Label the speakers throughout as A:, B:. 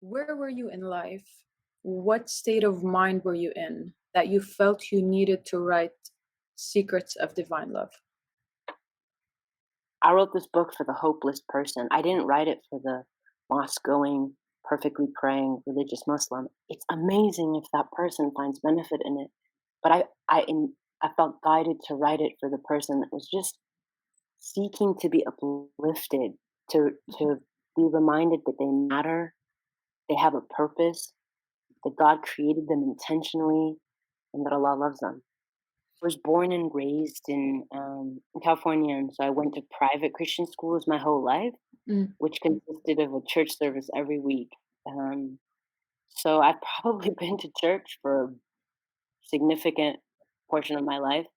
A: Where were you in life? What state of mind were you in that you felt you needed to write Secrets of Divine Love?
B: I wrote this book for the hopeless person. I didn't write it for the mosque going, perfectly praying religious Muslim. It's amazing if that person finds benefit in it. But I felt guided to write it for the person that was just seeking to be uplifted, to be reminded that they matter, they have a purpose, that God created them intentionally, and that Allah loves them. I was born and raised in California, and so I went to private Christian schools my whole life,
A: Mm,
B: which consisted of a church service every week. Um, so I've probably been to church for a significant portion of my life.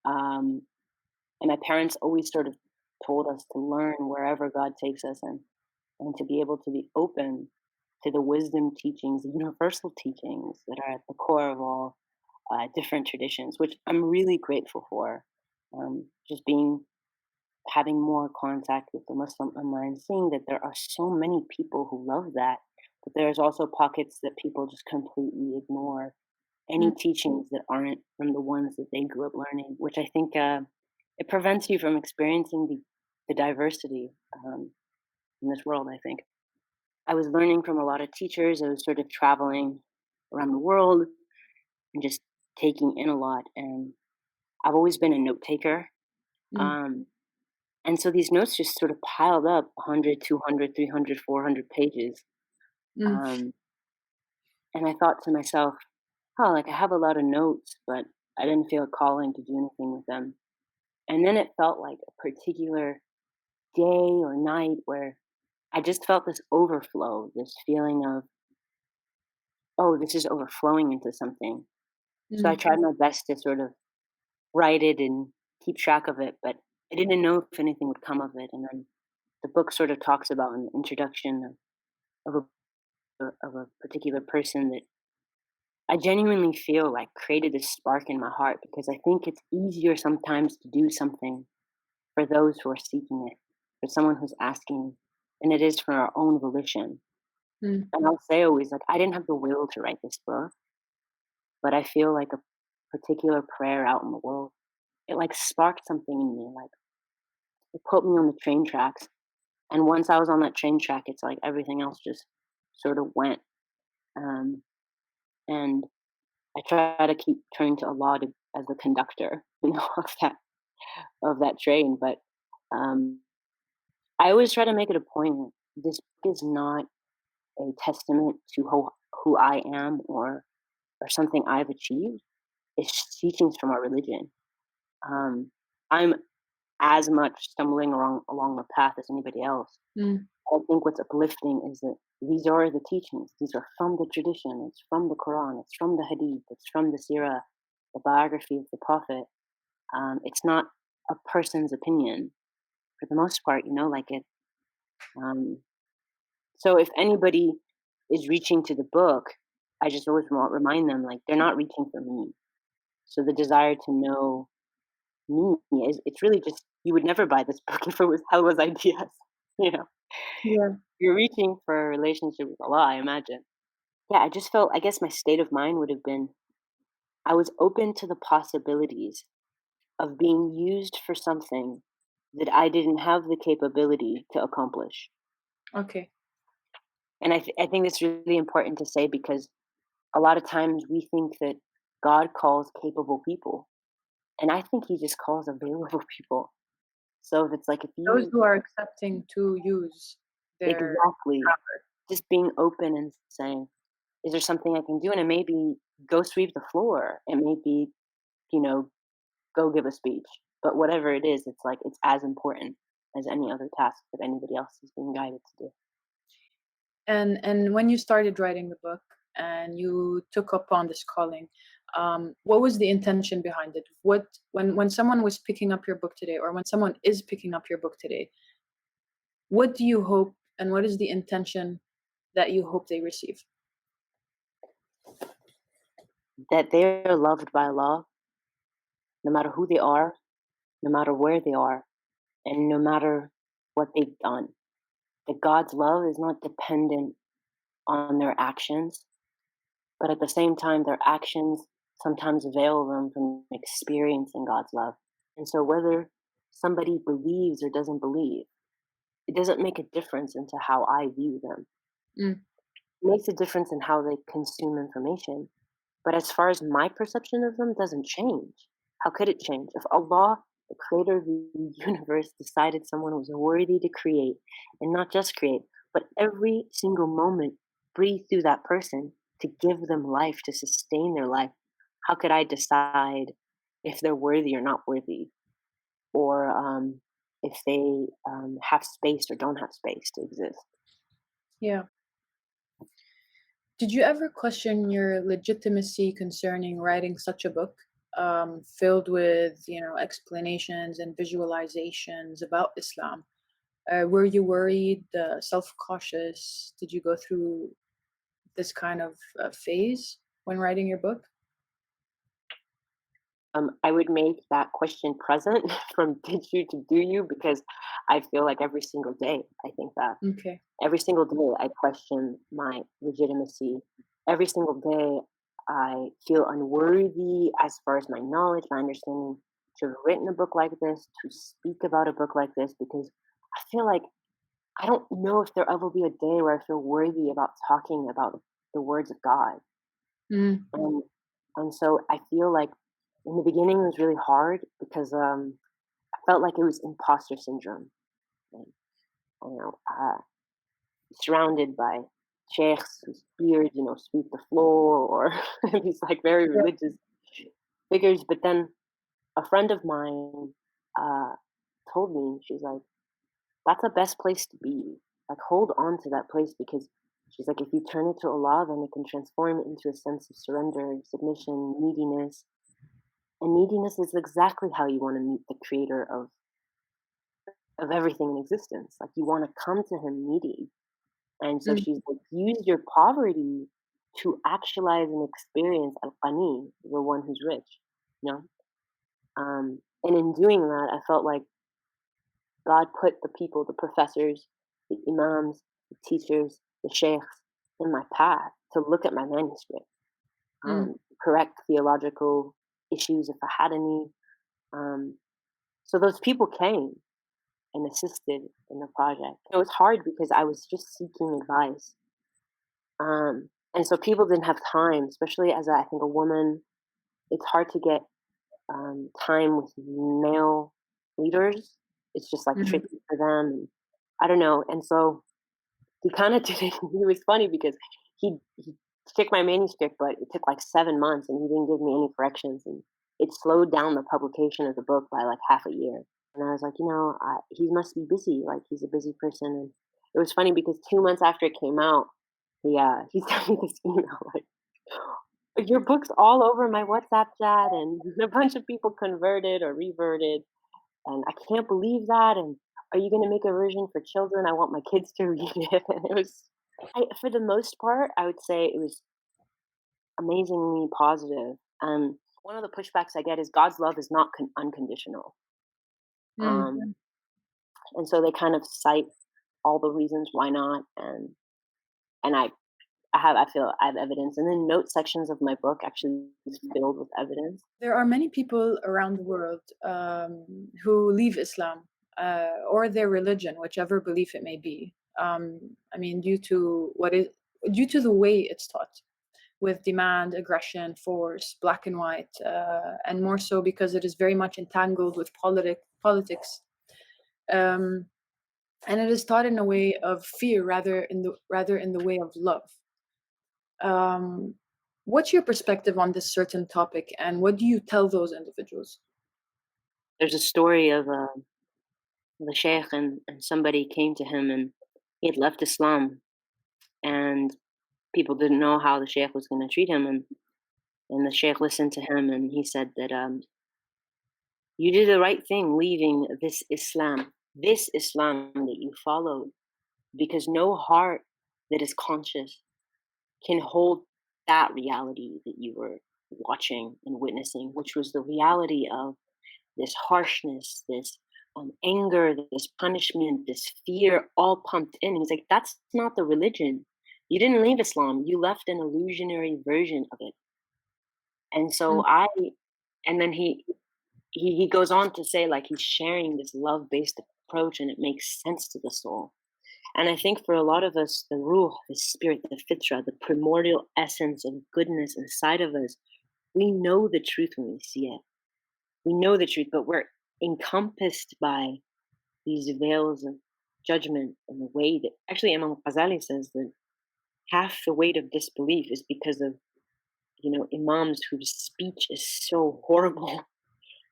B: Um, and my parents always sort of told us to learn wherever God takes us and to be able to be open to the wisdom teachings, the universal teachings that are at the core of all different traditions, which I'm really grateful for. Just having more contact with the Muslim Ummah and seeing that there are so many people who love that, but there's also pockets that people just completely ignore any
A: mm,
B: teachings that aren't from the ones that they grew up learning, which I think it prevents you from experiencing the diversity in this world. I think I was learning from a lot of teachers. I was sort of traveling around the world and just taking in a lot. And I've always been a note taker.
A: mm,
B: Um, and so these notes just sort of piled up 100, 200, 300, 400 pages.
A: mm.
B: Um, and I thought to myself, oh, like I have a lot of notes, but I didn't feel a calling to do anything with them. And then it felt like a particular day or night where I just felt this overflow, this feeling of, oh, this is overflowing into something. So I
A: Mm.
B: tried my best to sort of write it and keep track of it, but I didn't know if anything would come of it. And then the book sort of talks about an introduction of a particular person that I genuinely feel like created a spark in my heart because I think it's easier sometimes to do something for those who are seeking it, for someone who's asking, and it is for our own volition.
A: Mm.
B: And I'll say always, like, I didn't have the will to write this book, but I feel like a particular prayer out in the world. It like sparked something in me, like it put me on the train tracks. And once I was on that train track, it's like everything else just sort of went. Um, and I try to keep turning to Allah as the conductor, of that train. But um, I always try to make it a point. This book is not a testament to who I am or something I've achieved. It's teachings from our religion. Um, I'm as much stumbling along the path as anybody else.
A: Mm.
B: I think what's uplifting is that these are the teachings. These are from the tradition. It's from the Quran. It's from the Hadith. It's from the Sirah, the biography of the Prophet. It's not a person's opinion for the most part. Like it. Um, so if anybody is reaching to the book, I just always remind them like they're not reaching for me. So the desire to know me is it's really just you would never buy this book if it was Helwa's ideas. You know,
A: Yeah.
B: you're reaching for a relationship with Allah, I imagine. Yeah, I just felt I guess my state of mind would have been I was open to the possibilities of being used for something that I didn't have the capability to accomplish.
A: Okay.
B: And I think it's really important to say because a lot of times we think that God calls capable people, and I think He just calls available people. So if it's like if
A: Those
B: you
A: who are accepting to use their
B: exactly
A: power.
B: just being open and saying, "Is there something I can do?" And it may be go sweep the floor. It may be you know go give a speech. But whatever it is, it's like it's as important as any other task that anybody else is being guided to do.
A: And when you started writing the book and you took up on this calling, what was the intention behind it? What when someone was picking up your book today, or when someone is picking up your book today, what do you hope, and what is the intention that you hope they receive?
B: That they're loved by Allah, no matter who they are, no matter where they are, and no matter what they've done. That God's love is not dependent on their actions, but at the same time, their actions sometimes veil them from experiencing God's love. And so, whether somebody believes or doesn't believe, it doesn't make a difference into how I view them.
A: Mm,
B: It makes a difference in how they consume information. But as far as my perception of them doesn't change. How could it change? If Allah, the creator of the universe, decided someone was worthy to create, and not just create, but every single moment breathe through that person to give them life, to sustain their life, how could I decide if they're worthy or not worthy? Or if they have space or don't have space to exist?
A: yeah. Did you ever question your legitimacy concerning writing such a book, filled with, explanations and visualizations about Islam? Were you worried, self-cautious? Did you go through this kind of phase when writing your book?
B: I would make that question present from did you to do you because I feel like every single day I think that.
A: Okay.
B: Every single day I question my legitimacy. Every single day I feel unworthy as far as my knowledge, my understanding to have written a book like this, to speak about a book like this, because I feel like I don't know if there'll ever be a day where I feel worthy about talking about the words of God.
A: Mm,
B: And and so I feel like in the beginning it was really hard because I felt like it was imposter syndrome. And, surrounded by sheikhs whose beards, sweep the floor, or these like very
A: yeah.
B: religious figures. But then a friend of mine uh, told me, she's like, that's the best place to be. Like, hold on to that place because she's like, if you turn it to Allah, then it can transform it into a sense of surrender, submission, neediness. And neediness is exactly how you want to meet the creator of everything in existence. Like, you want to come to him needy. And so
A: Mm,
B: she's like, use your poverty to actualize and experience Al Qani, the one who's rich, you know? And in doing that, I felt like God put the people, the professors, the imams, the teachers, the sheikhs in my path to look at my manuscript,
A: mm,
B: correct theological issues if I had any. Um, so those people came and assisted in the project. It was hard because I was just seeking advice. And so people didn't have time, especially as I think a woman, it's hard to get time with male leaders. It's just like
A: mm,
B: tricky for them. And I don't know. And so he kind of did it. It was funny because he checked my manuscript, but it took like 7 months and he didn't give me any corrections. And it slowed down the publication of the book by like half a year. And I was like, he must be busy. Like he's a busy person. And it was funny because 2 months after it came out, he sent me this email like, your book's all over my WhatsApp chat, and a bunch of people converted or reverted, and I can't believe that. And are you going to make a version for children? I want my kids to read it. And it was, for the most part, I would say it was amazingly positive. One of the pushbacks I get is God's love is not unconditional,
A: mm.
B: um, and so they kind of cite all the reasons why not, and I feel I have evidence, and then note sections of my book actually is filled with evidence.
A: There are many people around the world who leave Islam or their religion, whichever belief it may be. I mean, due to the way it's taught, with demand, aggression, force, black and white, and more so because it is very much entangled with politics, um, and it is taught in a way of fear rather in the way of love. Um, what's your perspective on this certain topic, and what do you tell those individuals?
B: There's a story of the sheikh and somebody came to him and he had left Islam and people didn't know how the sheikh was going to treat him and the sheikh listened to him and he said that you did the right thing leaving this Islam that you followed because no heart that is conscious can hold that reality that you were watching and witnessing, which was the reality of this harshness, this anger, this punishment, this fear, all pumped in. He's like, that's not the religion. You didn't leave Islam. You left an illusionary version of it. And
A: Mm,
B: so and then he goes on to say like he's sharing this love-based approach and it makes sense to the soul. And I think for a lot of us, the ruh, the spirit, the fitra, the primordial essence of goodness inside of us, we know the truth when we see it. We know the truth, but we're encompassed by these veils of judgment and the way that actually Imam Ghazali says that half the weight of disbelief is because of imams whose speech is so horrible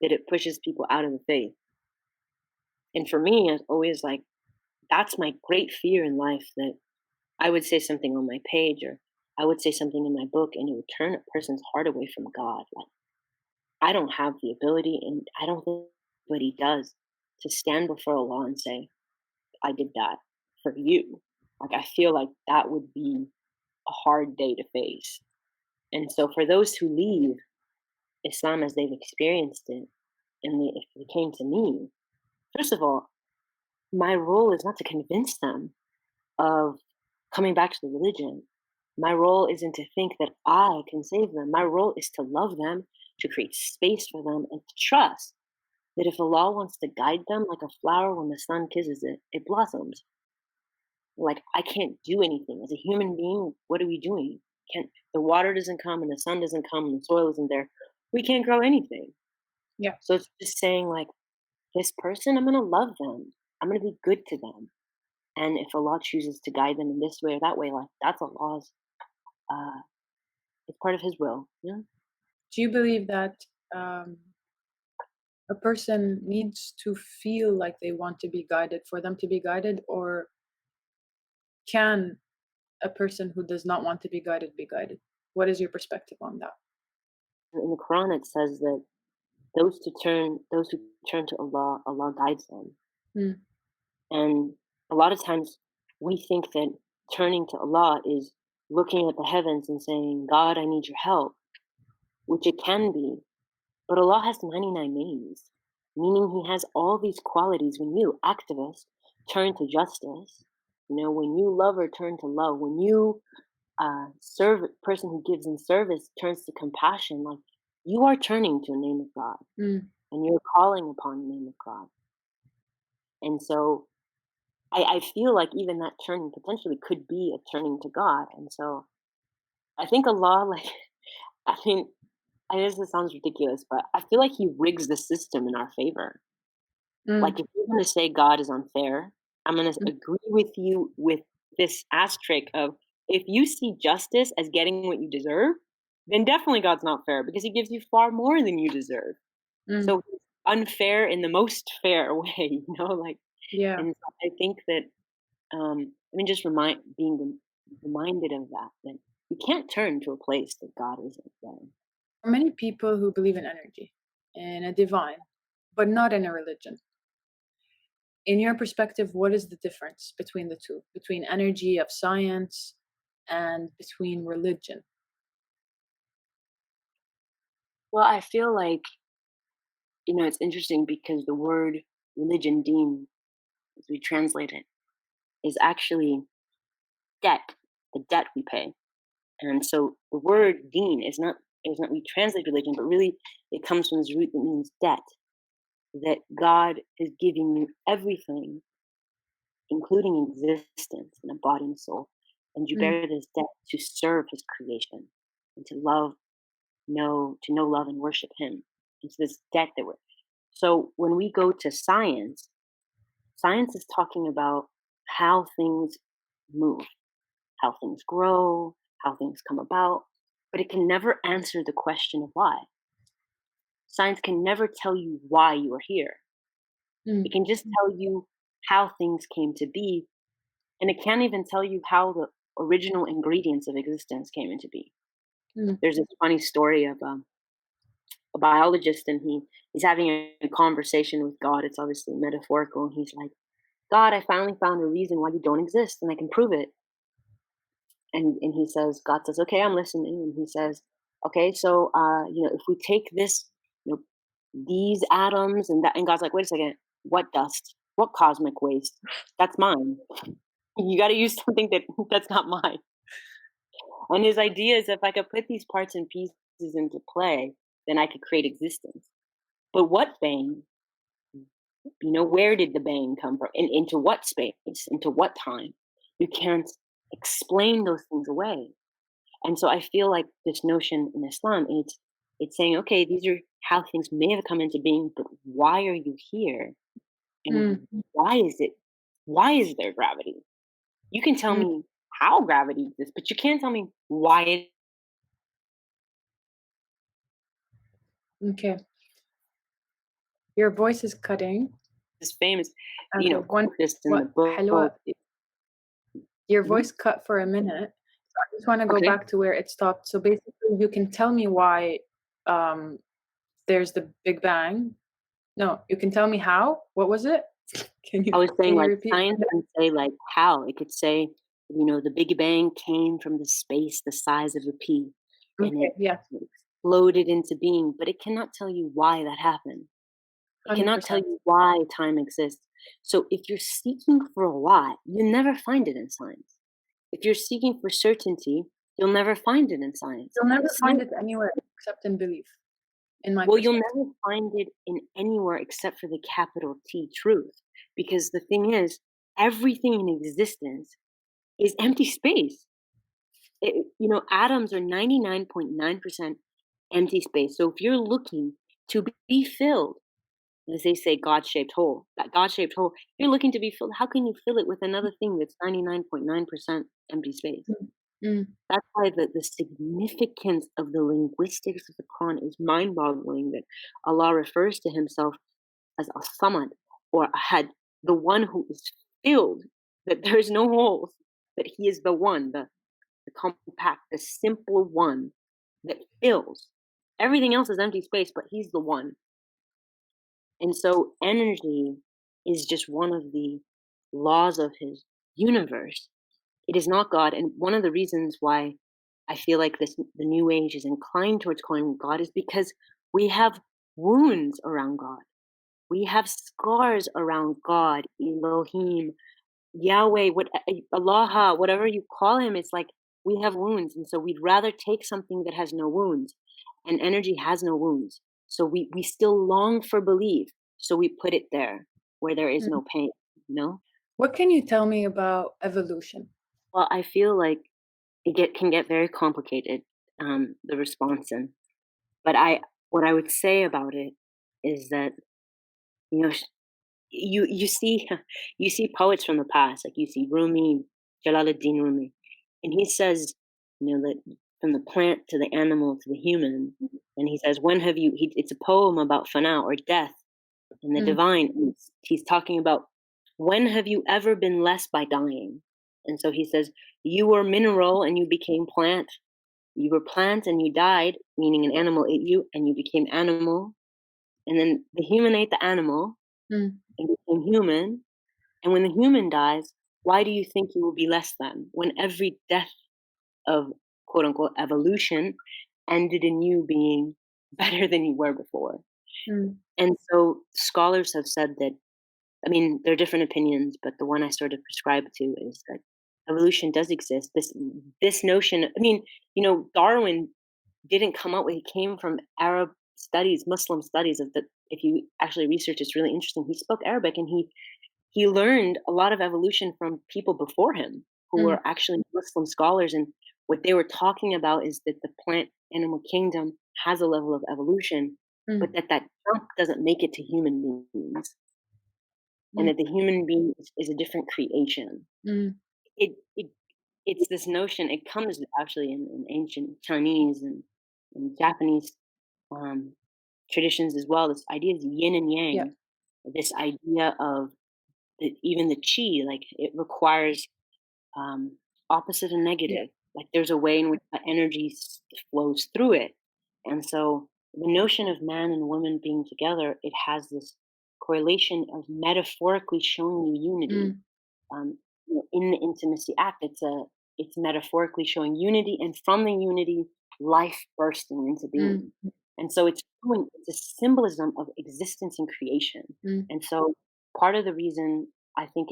B: that it pushes people out of the faith. And for me, it's always like that's my great fear in life that I would say something on my page or I would say something in my book and it would turn a person's heart away from God. Like I don't have the ability and I don't think anybody does to stand before Allah and say, I did that for you. Like I feel like that would be a hard day to face. And so for those who leave Islam as they've experienced it, and if they came to me, first of all, my role is not to convince them of coming back to the religion. My role isn't to think that I can save them. My role is to love them, to create space for them, and to trust that if Allah wants to guide them like a flower when the sun kisses it, it blossoms. Like I can't do anything. As a human being, what are we doing? Can't the water doesn't come and the sun doesn't come and the soil isn't there. We can't grow anything.
A: yeah.
B: So it's just saying like this person, I'm gonna love them. I'm gonna be good to them. And if Allah chooses to guide them in this way or that way, like that's Allah's uh it's part of his will. Yeah.
A: Do you believe that um, a person needs to feel like they want to be guided for them to be guided, or can a person who does not want to be guided be guided? What is your perspective on that?
B: In the Quran it says that those who turn to Allah, Allah guides them.
A: Mm,
B: And a lot of times we think that turning to Allah is looking at the heavens and saying, God, I need your help, which it can be. But Allah has 99 names, meaning He has all these qualities. When you, activist, turn to justice, when you lover, turn to love, when you serve person who gives in service turns to compassion, like you are turning to a name of God
A: mm.
B: and you're calling upon the name of God. And so I feel like even that turning potentially could be a turning to God. And so I think Allah, like, I mean, I know this sounds ridiculous, but I feel like He rigs the system in our favor. Like,
A: Mm,
B: if you're going to say God is unfair, I'm going to
A: mm,
B: agree with you with this asterisk of if you see justice as getting what you deserve, then definitely God's not fair because He gives you far more than you deserve.
A: mm.
B: So He's unfair in the most fair way, like,
A: Yeah.
B: and so I think that just being reminded of that you can't turn to a place that God isn't there.
A: For many people who believe in energy, in a divine, but not in a religion, in your perspective, what is the difference between the two, between energy of science and between religion?
B: Well, I feel like it's interesting because the word religion, deen, as we translate it, is actually debt, the debt we pay. And so the word deen is not we translate religion, but really it comes from this root that means debt. That God is giving you everything, including existence and a body and soul, and you
A: Mm,
B: bear this debt to serve His creation and to know, love, and worship Him. It's this debt that we're. So when we go to science, science is talking about how things move, how things grow, how things come about, but it can never answer the question of why. Science can never tell you why you are here.
A: mm,
B: It can just tell you how things came to be, and it can't even tell you how the original ingredients of existence came into being.
A: mm,
B: There's this funny story of a biologist, and he's having a conversation with God. It's obviously metaphorical, and he's like, "God, I finally found a reason why you don't exist, and I can prove it." And he says, God says, "Okay, I'm listening." And he says, "Okay, so if we take this, you know, these atoms and that," and God's like, "Wait a second, what dust? What cosmic waste? That's mine. You got to use something that's not mine." And his idea is if I could put these parts and pieces into play, then I could create existence. But what bang? Where did the bang come from? Into what space? Into what time? You can't explain those things away. And so I feel like this notion in Islam, it's saying, okay, these are how things may have come into being, but why are you here?
A: Mm,
B: And why is there gravity? You can tell
A: mm,
B: me how gravity exists, but you can't tell me why it
A: okay. Your voice is cutting.
B: is famous.
A: Okay, one
B: Quote this in the
A: what Helwa,
B: book.
A: your
B: Mhm.
A: voice cut for a minute. So I just wanna go
B: Okay.
A: back to where it stopped. So basically, you can tell me why, um, there's the Big Bang. No, you can tell me how? What was it? Can
B: I
A: you
B: was saying
A: can you
B: like
A: repeat
B: science
A: that?
B: can say like how. It could say, the Big Bang came from the space the size of a pea and
A: Okay,
B: it
A: yeah,
B: exploded into being, but it cannot tell you why that happened. It cannot tell
A: 100%.
B: you why time exists. So if you're seeking for a why, you never find it in science. If you're seeking for certainty, you'll never find it in science.
A: You'll never find
B: Science,
A: it anywhere except in belief, in my
B: well, you'll
A: perspective.
B: never find it in anywhere except for the capital T truth. Because the thing is, everything in existence is empty space. Atoms are 99.9% empty space. So if you're looking to be filled, as they say, God-shaped hole, that God-shaped hole, you're looking to be filled. How can you fill it with another thing that's 99.9% empty space?
A: Mm, mm,
B: That's why the significance of the linguistics of the Quran is mind-boggling. That Allah refers to Himself as a samad or ahad, the one who is filled, that there's no holes, that He is the one, the compact, the simple one that fills. Everything else is empty space, but He's the one. And so energy is just one of the laws of His universe. It is not God. And one of the reasons why I feel like the new age is inclined towards calling God is because we have wounds around God. We have scars around God, Elohim, Yahweh, Allah, whatever you call him. It's like we have wounds. And so we'd rather take something that has no wounds. And energy has no wounds. So we still long for belief. So we put it there where there is
A: mm.
B: no pain, you know?
A: What can you tell me about evolution?
B: Well, I feel like can get very complicated, the response. But what I would say about it is that, you know, sh- you see, you see poets from the past, like you see Rumi, Jalaluddin Rumi, and he says, that from the plant to the animal to the human, and he says, when have you? It's a poem about fana or death and the
A: Mm,
B: divine. And he's talking about when have you ever been less by dying? And so he says, you were mineral and you became plant. You were plant and you died, meaning an animal ate you and you became animal. And then the human ate the animal
A: mm,
B: and became human. And when the human dies, why do you think you will be less than? When every death of quote unquote evolution ended in you being better than you were before.
A: mm,
B: And so scholars have said that, I mean, there are different opinions, but the one I sort of prescribe to is that evolution does exist. This notion, I mean, Darwin didn't come out with, he came from Arab studies, Muslim studies of the, if you actually research, it's really interesting. He spoke Arabic and he learned a lot of evolution from people before him who
A: mm,
B: were actually Muslim scholars. And what they were talking about is that the plant animal kingdom has a level of evolution, but
A: mm,
B: that jump doesn't make it to human beings, and
A: mm,
B: that the human being is a different creation.
A: mm.
B: It it's this notion. It comes actually in ancient Chinese and Japanese um, traditions as well. This idea of yin and
A: Yeah,
B: yang. This idea of even the chi, like it requires um, opposite and
A: yeah.
B: negative. Like there's a way in which the energy flows through it, and so the notion of man and woman being together, it has this correlation of metaphorically showing you unity.
A: Mm,
B: In the intimacy act, it's metaphorically showing unity, and from the unity, life bursting into
A: mm,
B: being. And so it's a symbolism of existence and creation.
A: mm,
B: And so part of the reason I think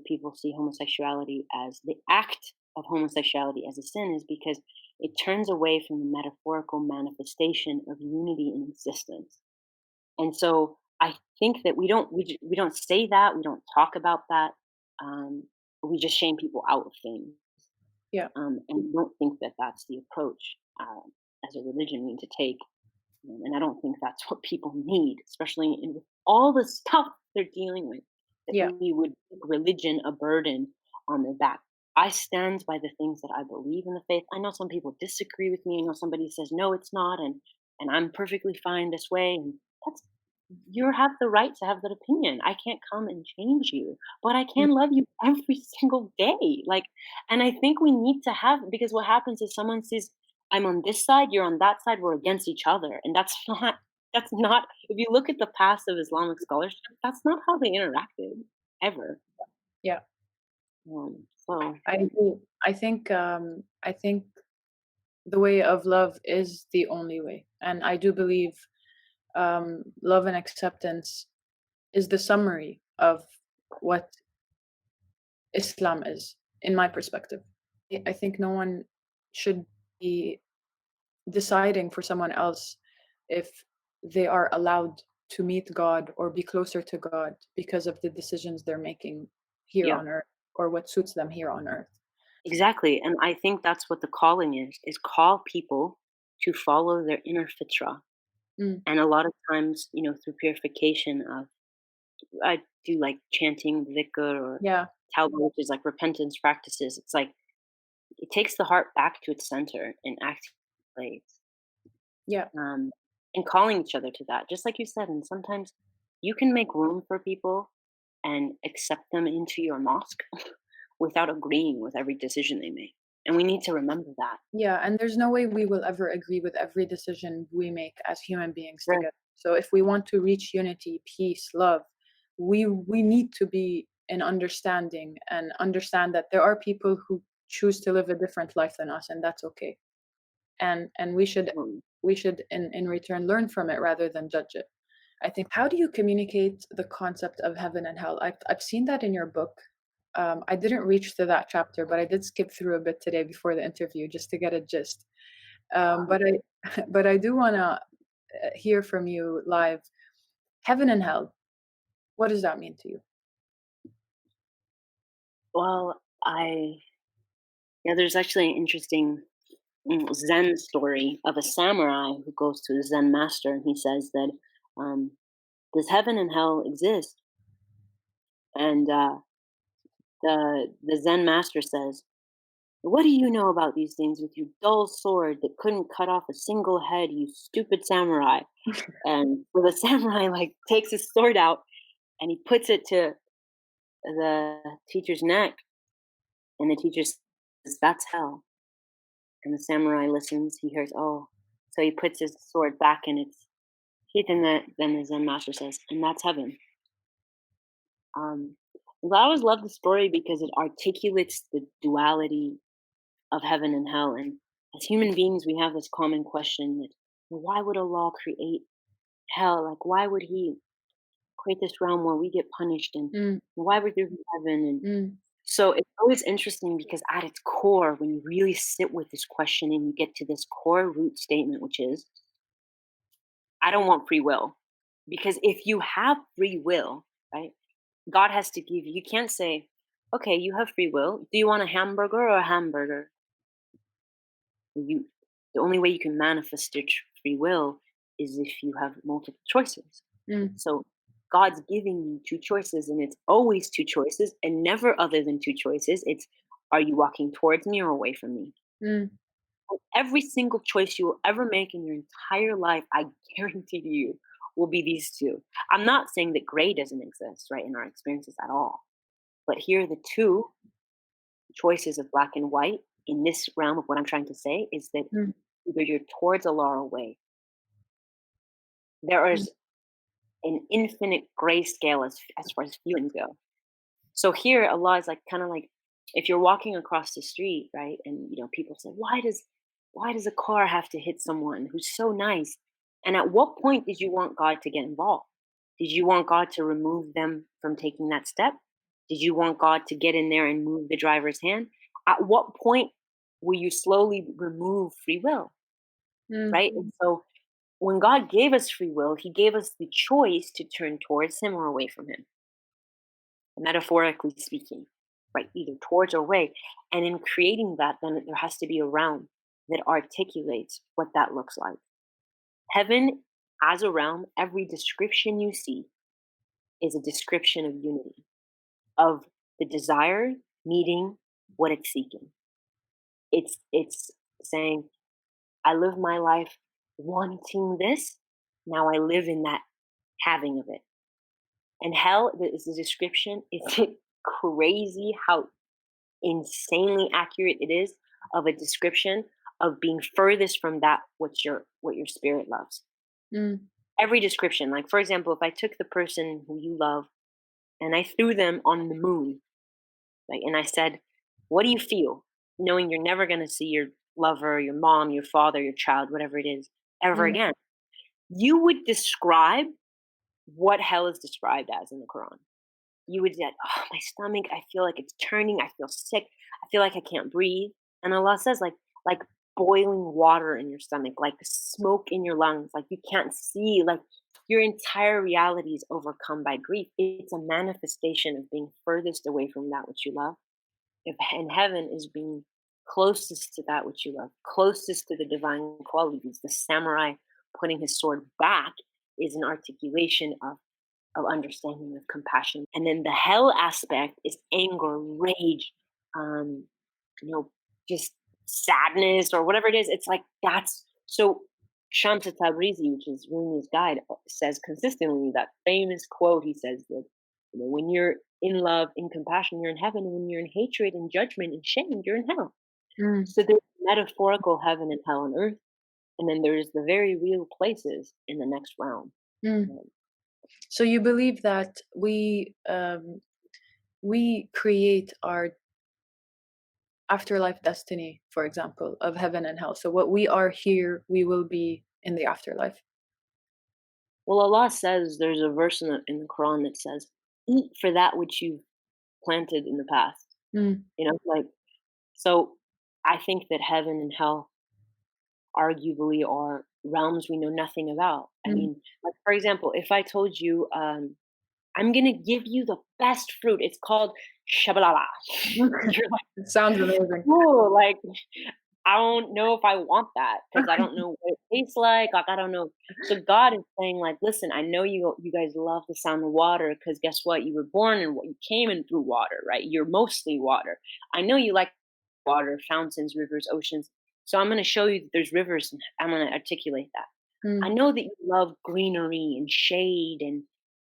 B: people see homosexuality as the act of homosexuality as a sin is because it turns away from the metaphorical manifestation of unity in existence. And so I think that we don't say that, we don't talk about that. Um, we just shame people out of things,
A: Yeah.
B: and we don't think that that's the approach as a religion we need to take. And I don't think that's what people need, especially in with all the stuff they're dealing with, that
A: Yeah.
B: we would make religion a burden on their back. I stand by the things that I believe in the faith. I know some people disagree with me. I know somebody says no, it's not, and I'm perfectly fine this way. And that's you have the right to have that opinion. I can't come and change you, but I
A: Mm.
B: can love you every single day. Like, and I think we need to have because what happens is someone says, "I'm on this side, you're on that side, we're against each other," and that's not. That's not. If you look at the past of Islamic scholarship, that's not how they interacted ever.
A: Yeah.
B: So
A: I agree. I think the way of love is the only way, and I do believe love and acceptance is the summary of what Islam is, in my perspective. I think no one should be deciding for someone else if they are allowed to meet God or be closer to God because of the decisions they're making here
B: yeah,
A: on earth or what suits them here on earth.
B: exactly. And I think that's what the calling is call people to follow their inner fitra.
A: Mm,
B: And a lot of times, through purification of I do like chanting dhikr or
A: yeah,
B: tawbah, which is like repentance practices. It's like it takes the heart back to its center and active place,
A: yeah,
B: um, and calling each other to that, just like you said. And sometimes you can make room for people and accept them into your mosque without agreeing with every decision they make. And we need to remember that.
A: yeah. And there's no way we will ever agree with every decision we make as human beings
B: Right.
A: together. So if we want to reach unity, peace, love, we need to be in understanding and understand that there are people who choose to live a different life than us, and that's okay. And
B: Mm.
A: we should in return learn from it rather than judge it. I think, how do you communicate the concept of heaven and hell? I've seen that in your book. I didn't reach to that chapter, but I did skip through a bit today before the interview just to get a gist. But I but I do want to hear from you live. Heaven and hell, what does that mean to you?
B: Well, there's actually an interesting Zen story of a samurai who goes to a Zen master and he says that, um, does heaven and hell exist? And the Zen master says, "What do you know about these things with your dull sword that couldn't cut off a single head, you stupid samurai?" And so the samurai like takes his sword out and he puts it to the teacher's neck, and the teacher says, "That's hell." And the samurai listens. He hears, "Oh," so he puts his sword back in its sheath, and then the Zen master says, "And that's heaven." Um, but I always love the story because it articulates the duality of heaven and hell. And as human beings, we have this common question that, well, why would Allah create hell? Like, why would He create this realm where we get punished? And
A: Mm,
B: why would there be heaven? And
A: mm,
B: so it's always interesting because at its core, when you really sit with this question and you get to this core root statement, which is, I don't want free will. Because if you have free will, right, God has to give you, you can't say, okay, you have free will. Do you want a hamburger or a hamburger? You, the only way you can manifest your free will is if you have multiple choices.
A: mm,
B: So God's giving you two choices, and it's always two choices and never other than two choices. It's, are you walking towards me or away from me?
A: mm,
B: Every single choice you will ever make in your entire life, I guarantee you, will be these two. I'm not saying that gray doesn't exist, right, in our experiences at all. But here, the two choices of black and white in this realm of what I'm trying to say is that
A: mm,
B: either you're towards Allah or away. There
A: mm,
B: is an infinite gray scale as far as feelings go. So here, Allah is like kind of like if you're walking across the street, right, and people say, why does a car have to hit someone who's so nice? And at what point did you want God to get involved? Did you want God to remove them from taking that step? Did you want God to get in there and move the driver's hand? at what point will you slowly remove free will,
A: Mm,
B: right? And so when God gave us free will, he gave us the choice to turn towards him or away from him, metaphorically speaking, right? Either towards or away. And in creating that, then there has to be a realm that articulates what that looks like. Heaven, as a realm, every description you see is a description of unity, of the desire meeting what it's seeking. It's saying, I live my life wanting this. Now I live in that having of it. And hell is the description. It's crazy how insanely accurate it is of a description of being furthest from that what your spirit loves.
A: mm,
B: Every description, like for example, if I took the person who you love and I threw them on the moon, like, and I said, "What do you feel?" Knowing you're never going to see your lover, your mom, your father, your child, whatever it is, ever
A: mm,
B: again. You would describe what hell is described as in the Quran. You would say, "Oh, my stomach, I feel like it's turning, I feel sick, I feel like I can't breathe." And Allah says like boiling water in your stomach, like smoke in your lungs, like you can't see, like your entire reality is overcome by grief. It's a manifestation of being furthest away from that which you love. If in heaven is being closest to that which you love, closest to the divine qualities. The samurai putting his sword back is an articulation of understanding, of compassion. And then the hell aspect is anger, rage, um, you know, just sadness or whatever it is. It's like that's so. Shams Tabrizi, which is Rumi's guide, says consistently that famous quote. He says that when you're in love, in compassion, you're in heaven. And when you're in hatred and judgment and shame, you're in hell.
A: mm,
B: So there's metaphorical heaven and hell on earth, and then there's the very real places in the next realm.
A: mm.
B: Um,
A: So you believe that we create our afterlife destiny, for example, of heaven and hell. So what we are here, we will be in the afterlife.
B: Well, Allah says there's a verse in the Quran that says, "Eat for that which you've planted in the past."
A: Mm,
B: Like so. I think that heaven and hell arguably are realms we know nothing about. I
A: mm.
B: mean, like for example, if I told you, "I'm gonna give you the best fruit," it's called shabalala. You're like,
A: It sounds amazing.
B: "Cool," like I don't know if I want that because I don't know what it tastes like, I don't know. So God is saying like, "Listen, I know you guys love the sound of water because guess what? You were born and what you came in through water, right? You're mostly water. I know you like water, fountains, rivers, oceans. So I'm gonna show you that there's rivers and I'm gonna articulate that. I
A: Mm,
B: know that you love greenery and shade and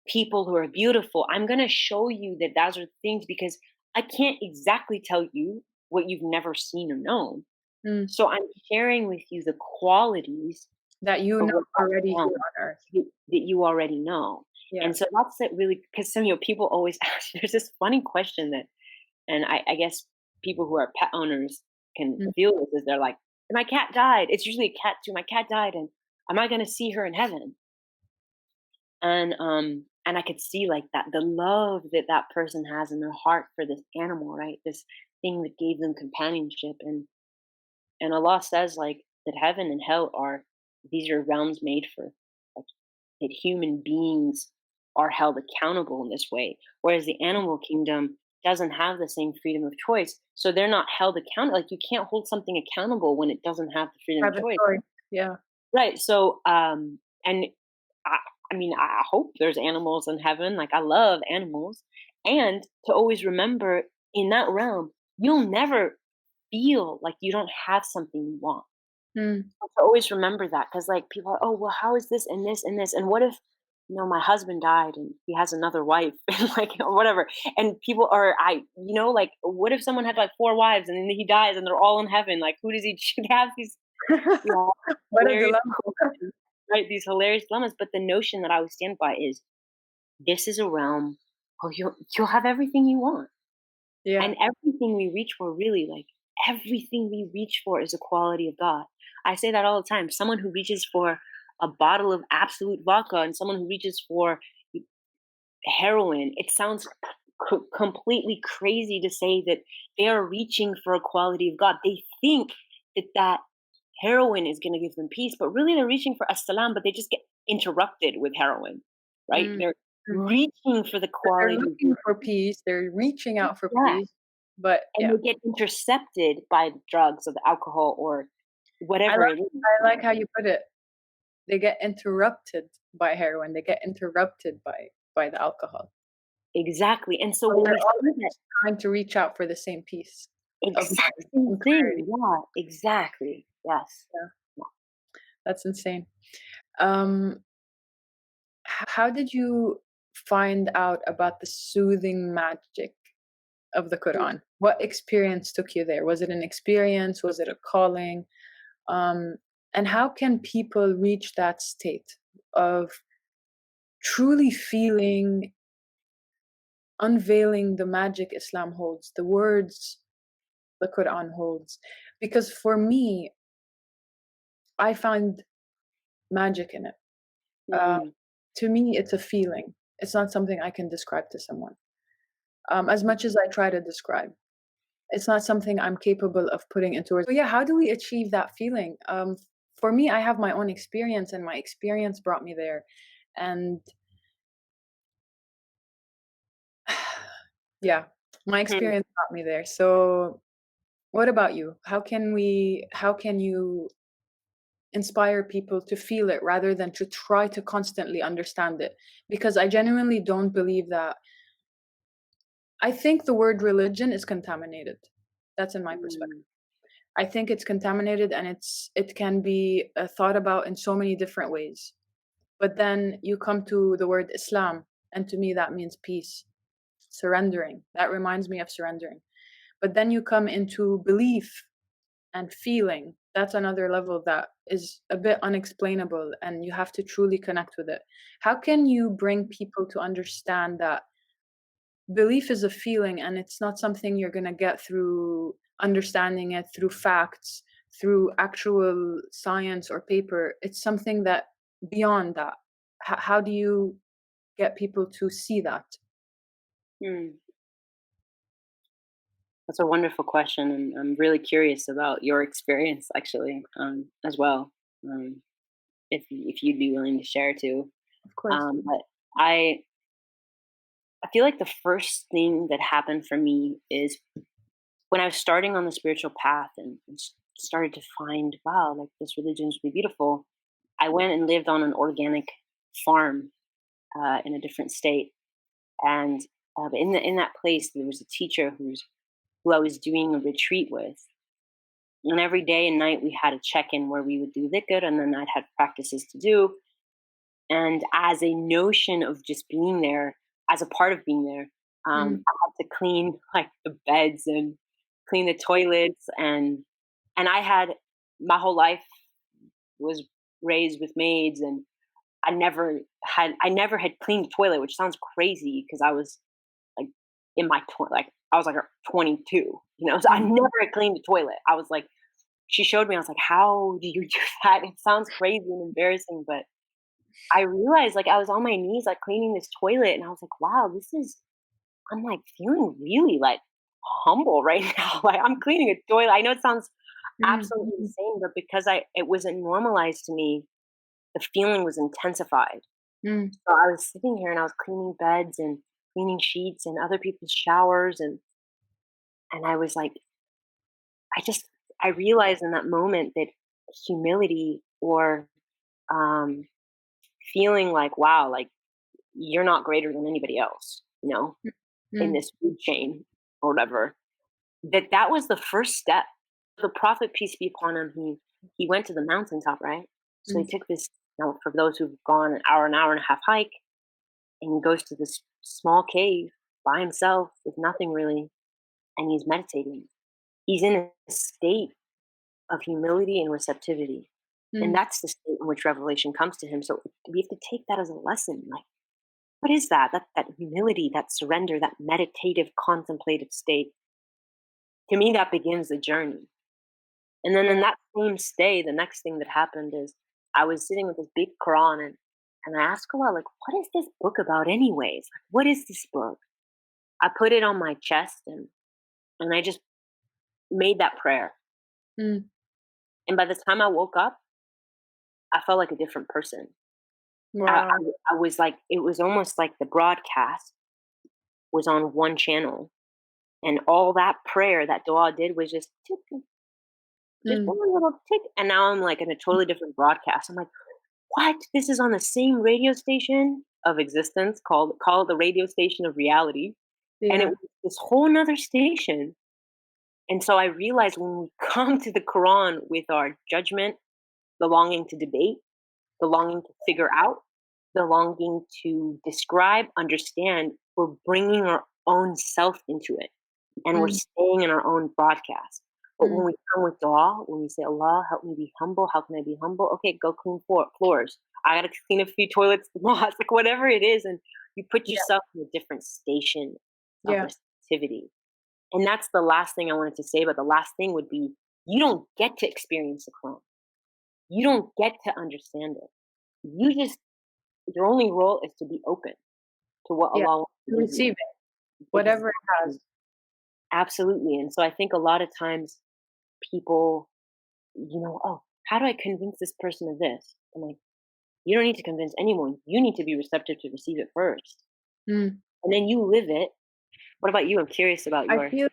B: people who are beautiful. I'm gonna show you that those are things because I can't exactly tell you what you've never seen or known,
A: mm.
B: so I'm sharing with you the qualities
A: That you
B: of
A: know
B: what
A: already
B: that
A: here
B: realm
A: on Earth.
B: that you already know.
A: Yeah.
B: And so that's it really because people always ask, there's this funny question that, and I guess people who are pet owners can
A: Mm,
B: feel this is they're like, my cat died. It's usually a cat too. My cat died and am I gonna see her in heaven? And I could see like that the love that that person has in their heart for this animal, right? This thing that gave them companionship. And Allah says like that heaven and hell are these are realms made for like that human beings are held accountable in this way, whereas the animal kingdom doesn't have the same freedom of choice. So they're not held accountable. Like you can't hold something accountable when it doesn't have the freedom of
A: have a
B: choice.
A: choice. Yeah.
B: Right. So and I, I mean I hope there's animals in heaven. Like I love animals. And to always remember in that realm, you'll never feel like you don't have something you want.
A: Mm,
B: To always remember that because like people are, oh well, how is this and this and this? And what if my husband died and he has another wife and like whatever. And people are like what if someone had like four wives and then he dies and they're all in heaven? Like who does he have these yeah,
A: what a
B: hilarious
A: dilemma.
B: questions, right? These hilarious dilemmas. But the notion that I would stand by is this is a realm where you'll have everything you want.
A: Yeah.
B: And everything we reach for, really, like everything we reach for is a quality of God. I say that all the time. Someone who reaches for a bottle of absolute vodka and someone who reaches for heroin, it sounds completely crazy to say that they are reaching for a quality of God. They think that heroin is going to give them peace, but really they're reaching for assalam, but they just get interrupted with heroin, right?
A: Mm,
B: They're
A: mm.
B: reaching for the
A: So they're
B: quality of
A: looking for peace, they're reaching out for
B: yeah,
A: peace, but
B: and
A: yeah.
B: they get intercepted by the drugs or the alcohol or
A: I
B: whatever it
A: like
B: is.
A: I like how you put it. They get interrupted by heroin, they get interrupted by the alcohol.
B: Exactly. And so
A: But
B: when
A: they're
B: we see
A: all
B: that
A: just trying to reach out for the same peace of
B: exact
A: mind
B: same
A: and clarity.
B: thing, yeah, exactly. Yes.
A: Yeah, that's insane. Um, how did you find out about the soothing magic of the Quran? What experience took you there? Was it an experience? Was it a calling? Um, and how can people reach that state of truly feeling, unveiling the magic Islam holds, the words the Quran holds? Because for me, I find magic in it. Uh,
B: Mm,
A: to me, it's a feeling. It's not something I can describe to someone. As much as I try to describe, it's not something I'm capable of putting into words. So yeah, how do we achieve that feeling? For me, I have my own experience, and my experience brought me there. And yeah, my
B: mm,
A: experience brought me there. So what about you? How can you inspire people to feel it rather than to try to constantly understand it? Because I genuinely don't believe that. I think the word religion is contaminated. That's in my perspective.
B: mm,
A: I think it's contaminated, and it can be thought about in so many different ways. But then you come to the word Islam, and to me that means peace, surrendering. That reminds me of surrendering. But then you come into belief and feeling. That's another level that is a bit unexplainable, and you have to truly connect with it. How can you bring people to understand that belief is a feeling, and it's not something you're going to get through understanding it through facts, through actual science or paper? It's something that beyond that. How do you get people to see that?
B: mm. That's a wonderful question, and I'm really curious about your experience actually, as well. Um, if you'd be willing to share too.
A: Of course.
B: But I I feel like the first thing that happened for me is when I was starting on the spiritual path and started to find, wow, like this religion is really beautiful. I went and lived on an organic farm in a different state, and in that place there was a teacher who I was doing a retreat with. And every day and night we had a check-in where we would do dhikr, and then I'd have practices to do. And as a notion of just being there, as a part of being there,
A: Mm,
B: I had to clean like the beds and clean the toilets, and I had my whole life was raised with maids, and I never had cleaned the toilet, which sounds crazy because I was like in my like I was like 22, so I
A: mm,
B: never had cleaned the toilet. I was like, she showed me, I was like, how do you do that? It sounds crazy and embarrassing, but I realized, like, I was on my knees, like, cleaning this toilet, and I was like, "Wow, I'm, like, feeling really, like, humble right now." Like, I'm cleaning a toilet. I know it sounds
A: mm,
B: absolutely insane, but because I it wasn't normalized to me, the feeling was intensified.
A: mm,
B: So I was sitting here, and I was cleaning beds and cleaning sheets and other people's showers, and I was like I just I realized in that moment that humility or, um, feeling like, "Wow, like, you're not greater than anybody else, in
A: mm,
B: this food chain or whatever." That was the first step. The Prophet, peace be upon him, he went to the mountaintop, right? So he
A: mm,
B: took this now for those who've gone an hour and a half hike, and he goes to this small cave by himself with nothing really, and he's meditating. He's in a state of humility and receptivity. And
A: mm,
B: that's the state in which revelation comes to him. So we have to take that as a lesson. Like, what is that? That humility, that surrender, that meditative, contemplative state. To me, that begins the journey. And then
A: yeah.
B: in that same stay, the next thing that happened is I was sitting with this big Quran, and I asked Allah, like, what is this book about anyways? Like, what is this book? I put it on my chest and I just made that prayer.
A: Mm.
B: And by the time I woke up, I felt like a different person.
A: Wow.
B: I was like, it was almost like the broadcast was on one channel, and all that prayer, that dua did was just tick, just
A: Mm.
B: one little tick, and now I'm like in a totally different broadcast. I'm like, what? This is on the same radio station of existence called the radio station of reality, and it
A: Yeah.
B: was this whole nother station. And so I realized when we come to the Quran with our judgment, the longing to debate, the longing to figure out, the longing to describe, understand, we're bringing our own self into it, and we're
A: Mm.
B: staying in our own broadcast. But when
A: Mm.
B: we come with dua, when we say, Allah, help me be humble, how can I be humble? Okay, go clean floors. I gotta clean a few toilets, lots, like whatever it is. And you put
A: Yeah.
B: yourself in a different station of
A: Yeah.
B: receptivity. And that's the last thing I wanted to say. But the last thing would be, you don't get to experience the Quran. You don't get to understand it. You just, your only role is to be open to what
A: Yeah.
B: Allah wants to give you.
A: Receive it, whatever it
B: Exactly.
A: has.
B: Absolutely. And so I think a lot of times people, oh, how do I convince this person of this? I'm like, you don't need to convince anyone. You need to be receptive to receive it first.
A: Mm.
B: And then you live it. What about you? I'm curious about
A: I
B: your.
A: feel,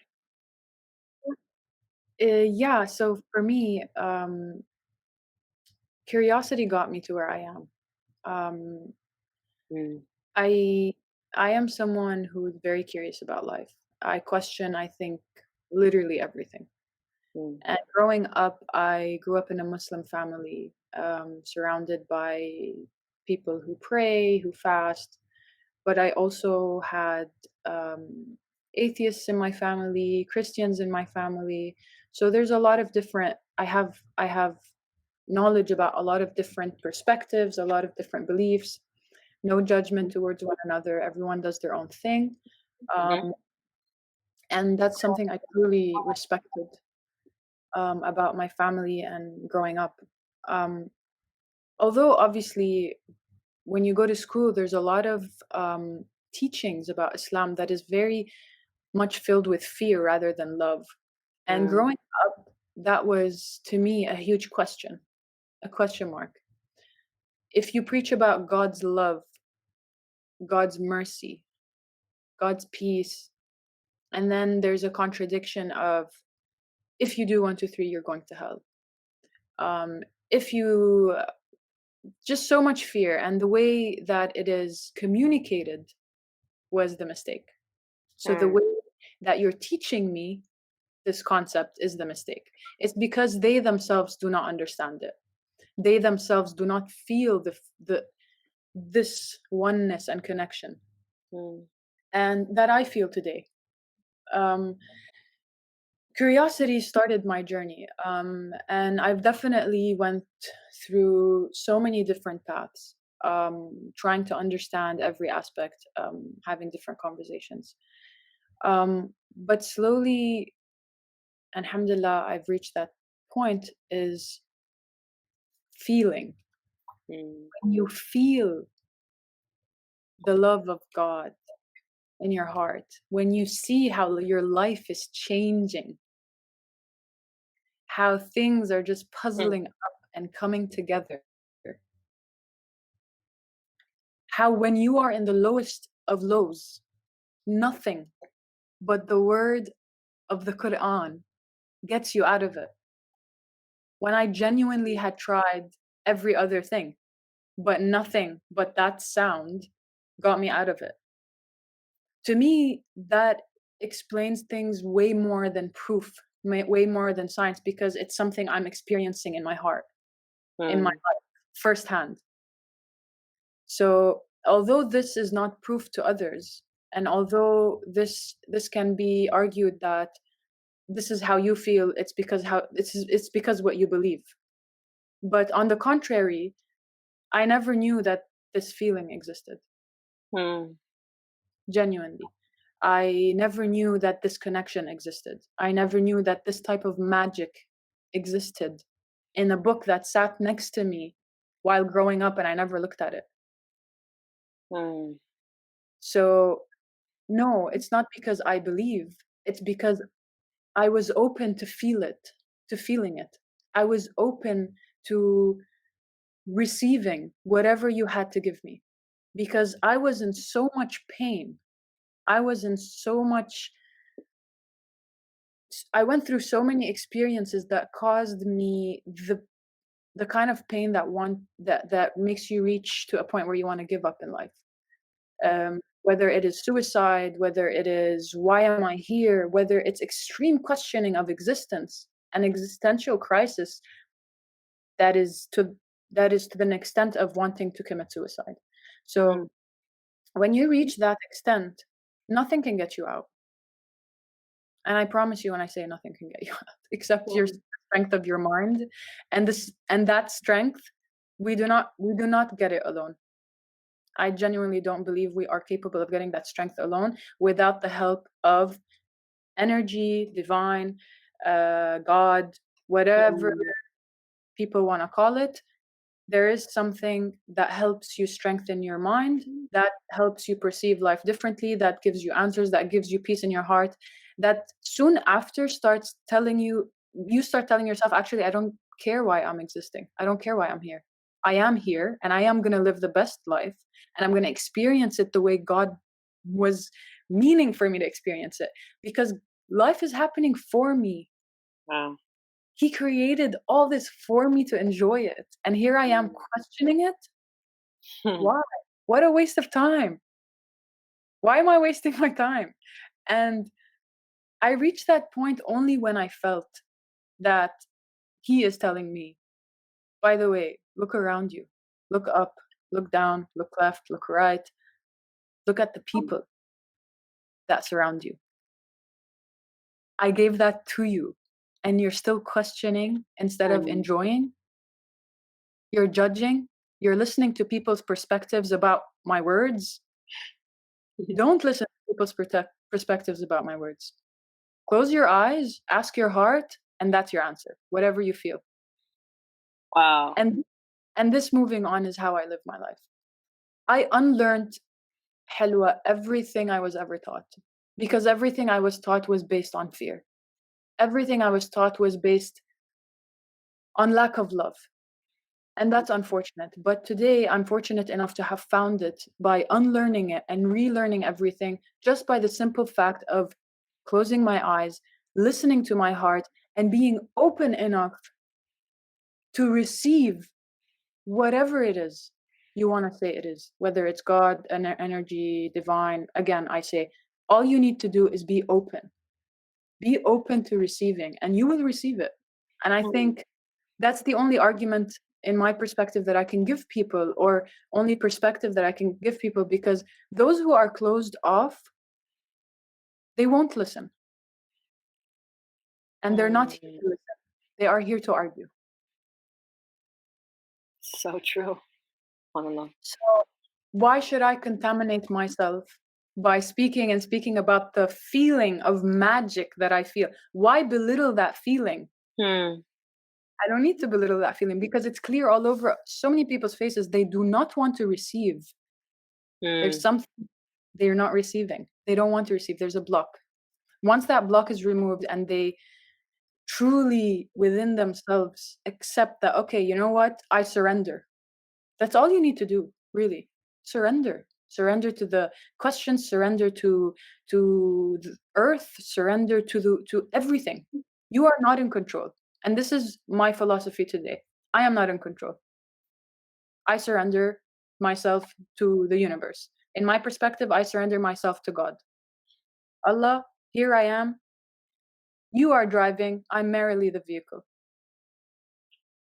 A: yeah. So for me, curiosity got me to where I am. Um,
B: Mm,
A: I I am someone who is very curious about life. I question, I think, literally everything.
B: mm,
A: And growing up, I grew up in a Muslim family, surrounded by people who pray, who fast. But I also had atheists in my family, Christians in my family. So there's a lot of different. I have knowledge about a lot of different perspectives, a lot of different beliefs. No judgment towards one another. Everyone does their own thing,
B: mhm,
A: um, and that's something I truly respected about my family and growing up. Um, Although obviously when you go to school, there's a lot of teachings about Islam that is very much filled with fear rather than love. And
B: mm,
A: growing up, that was to me a huge question, a question mark. If you preach about God's love, God's mercy, God's peace, and then there's a contradiction of if you do one, two, three, you're going to hell. If you just so much fear, and the way that it is communicated was the mistake. So the
B: mm,
A: way that you're teaching me this concept is the mistake. It's because they themselves do not understand it. They themselves do not feel the this oneness and connection,
B: mm,
A: and that I feel today. Um, Curiosity started my journey, and I've definitely went through so many different paths, trying to understand every aspect, having different conversations. But slowly, alhamdulillah, I've reached that point is feeling.
B: mm,
A: When you feel the love of God in your heart, when you see how your life is changing, how things are just
B: mm,
A: puzzling up and coming together, how when you are in the lowest of lows, nothing but the word of the Quran gets you out of it. When I genuinely had tried every other thing, but nothing but that sound got me out of it. To me, that explains things way more than proof, way more than science, because it's something I'm experiencing in my heart, in my
B: mm,
A: life, firsthand. So, although this is not proof to others, and although this can be argued that this is how you feel, it's because what you believe. But on the contrary, I never knew that this feeling existed.
B: mm,
A: Genuinely. I never knew that this connection existed. I never knew that this type of magic existed in a book that sat next to me while growing up and I never looked at it.
B: mm,
A: So No, it's not because I believe. It's because I was open to feel it, to feeling it. I was open to receiving whatever you had to give me because I was in so much pain. I was in so much I went through so many experiences that caused me the kind of pain that makes you reach to a point where you want to give up in life. Whether it is suicide, whether it is why am I here, whether it's extreme questioning of existence, an existential crisis that is to that is to the extent of wanting to commit suicide.
B: Mm,
A: So when you reach that extent, nothing can get you out. And I promise you when I say nothing can get you out, except your
B: mm,
A: strength of your mind. And that strength, we do not get it alone. I genuinely don't believe we are capable of getting that strength alone without the help of energy, divine, God, whatever
B: mm,
A: people want to call it. There is something that helps you strengthen your mind, that helps you perceive life differently, that gives you answers, that gives you peace in your heart, that soon after starts telling you, you start telling yourself, actually, I don't care why I'm existing. I don't care why I'm here. I am here and I am going to live the best life and I'm going to experience it the way God was meaning for me to experience it because life is happening for me.
B: wow.
A: He created all this for me to enjoy it. And here I am questioning it. Why? What a waste of time. Why am I wasting my time? And I reached that point only when I felt that he is telling me, by the way, look around you, look up, look down, look left, look right, look at the people that surround you. I gave that to you, and you're still questioning instead of
B: Mm,
A: enjoying. You're judging, you're listening to people's perspectives about my words. Don't listen to people's perspectives about my words. Close your eyes, ask your heart, and that's your answer, whatever you feel.
B: wow.
A: And this moving on is how I live my life. I unlearned Helwa everything I was ever taught because everything I was taught was based on fear. Everything I was taught was based on lack of love. And that's unfortunate. But today, I'm fortunate enough to have found it by unlearning it and relearning everything just by the simple fact of closing my eyes, listening to my heart, and being open enough to receive whatever it is you want to say it is, whether it's God, energy, divine. Again, I say, all you need to do is be open. Be open to receiving, and you will receive it. And I
B: Mm,
A: think that's the only argument in my perspective that I can give people, or only perspective that I can give people, because those who are closed off, they won't listen. And they're not here
B: mm.
A: to listen. They are here to argue.
B: So true. Subhanallah.
A: So why should I contaminate myself by speaking and speaking about the feeling of magic that I feel? Why belittle that feeling?
B: Hmm,
A: I don't need to belittle that feeling because it's clear all over so many people's faces. They do not want to receive. There's
B: hmm,
A: something they're not receiving. They don't want to receive. There's a block. Once that block is removed and they truly within themselves accept that, okay, you know what? I surrender. That's all you need to do, really. Surrender. Surrender to the questions, surrender to the earth, surrender to everything. You are not in control. And this is my philosophy today. I am not in control. I surrender myself to the universe. In my perspective, I surrender myself to God. Allah, here I am. You are driving. I'm merely the vehicle.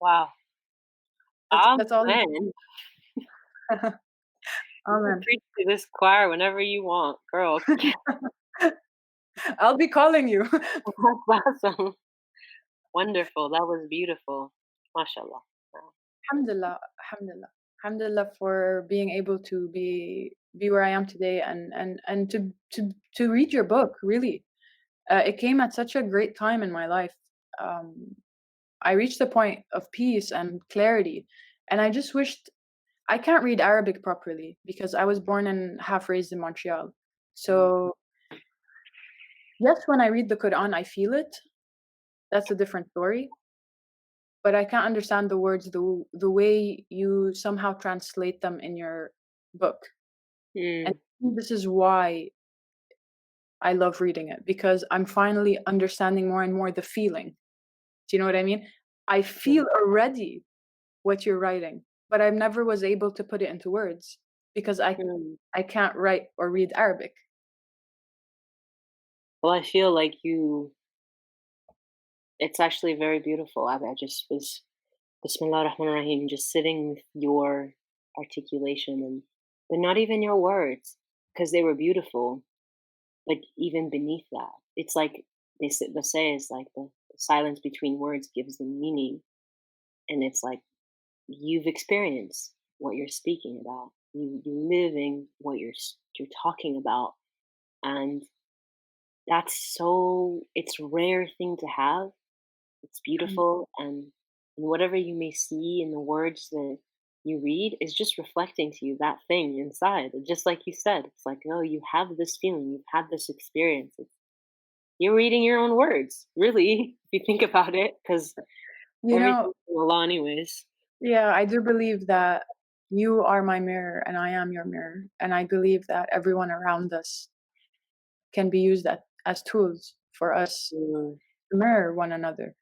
B: wow.
A: That's all.
B: Amen. You can
A: Amen.
B: preach to this choir whenever you want, girl.
A: I'll be calling you.
B: That's awesome. Wonderful. That was beautiful. Mashallah. Wow.
A: Alhamdulillah, alhamdulillah, alhamdulillah for being able to be where I am today, and to read your book. Really, it came at such a great time in my life. Um, I reached a point of peace and clarity, and I just wished I can't read Arabic properly because I was born and half raised in Montreal.
B: Mm,
A: So, yes, when I read the Quran, I feel it. That's a different story. But I can't understand the words the way you somehow translate them in your book. And
B: mm,
A: this is why I love reading it, because I'm finally understanding more and more the feeling. Do you know what I mean? I
B: mm,
A: feel already what you're writing, but I never was able to put it into words because
B: mm.
A: I can't write or read Arabic.
B: Well, I feel like you it's actually very beautiful. I just was Bismillah ar-Rahman ar-Rahim, just sitting with your articulation and but not even your words, because they were beautiful, but even beneath that, it's like they say is like the silence between words gives them meaning, and it's like you've experienced what you're speaking about. You living what you're talking about, and that's so it's a rare thing to have. It's
A: Mm.
B: beautiful, and whatever you may see in the words that you read is just reflecting to you that thing inside. And just like you said, it's like, oh, you have this feeling, you've had this experience. You're reading your own words, really, if you think about it, because
A: You know,
B: everything's from Allah, anyways.
A: yeah, I do believe that you are my mirror and I am your mirror. And I believe that everyone around us can be used as tools for us
B: Mm,
A: to mirror one another.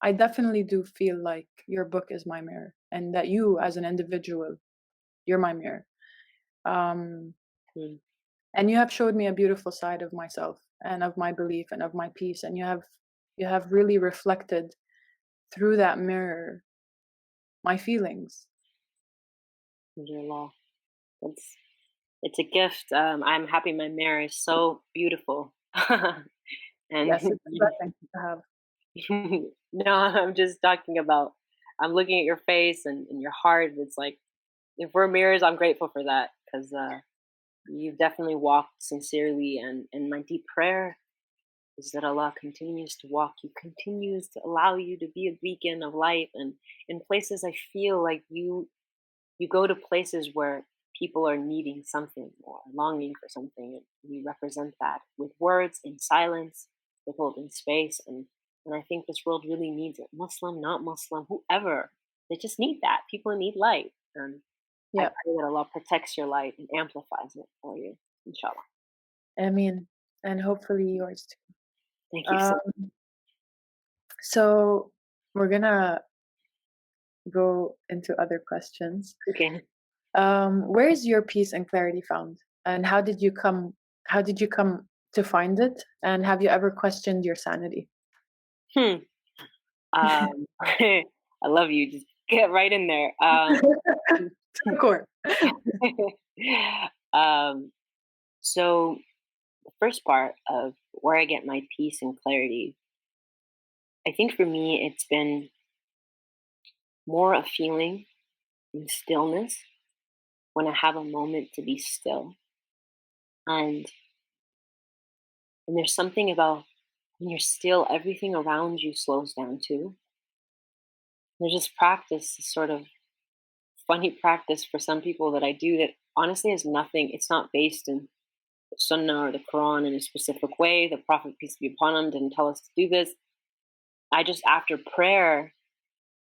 A: I definitely do feel like your book is my mirror and that you as an individual, you're my mirror. Um,
B: mm,
A: and you have showed me a beautiful side of myself and of my belief and of my peace. And you have really reflected through that mirror my feelings.
B: alhamdulillah. It's a gift. I'm happy my mirror is so beautiful. And
A: Yes, it's a blessing to have.
B: no, I'm just talking about I'm looking at your face and your heart. It's like if we're mirrors, I'm grateful for that because you've definitely walked sincerely. And my deep prayer is that Allah continues to walk you, continues to allow you to be a beacon of light. And in places I feel like you go to places where people are needing something or longing for something, and you represent that with words, in silence, with holding space. And I think this world really needs it. Muslim, not Muslim, whoever. They just need that. People need light. And I
A: Yeah,
B: pray that Allah protects your light and amplifies it for you, inshallah.
A: I mean, and hopefully yours too.
B: Thank you so
A: Um, so we're gonna go into other questions.
B: much. Okay.
A: Where is your peace and clarity found? And how did you come to find it? And have you ever questioned your sanity?
B: Hmm. I love you. Just get right in there.
A: Of course.
B: um, so the first part of where I get my peace and clarity, I think for me, it's been more a feeling in stillness when I have a moment to be still. And, and there's something about when you're still, everything around you slows down too. There's this practice, this sort of funny practice for some people that I do that honestly has nothing, it's not based in the Sunnah or the Quran in a specific way. The Prophet, peace be upon him, didn't tell us to do this. I just, after prayer,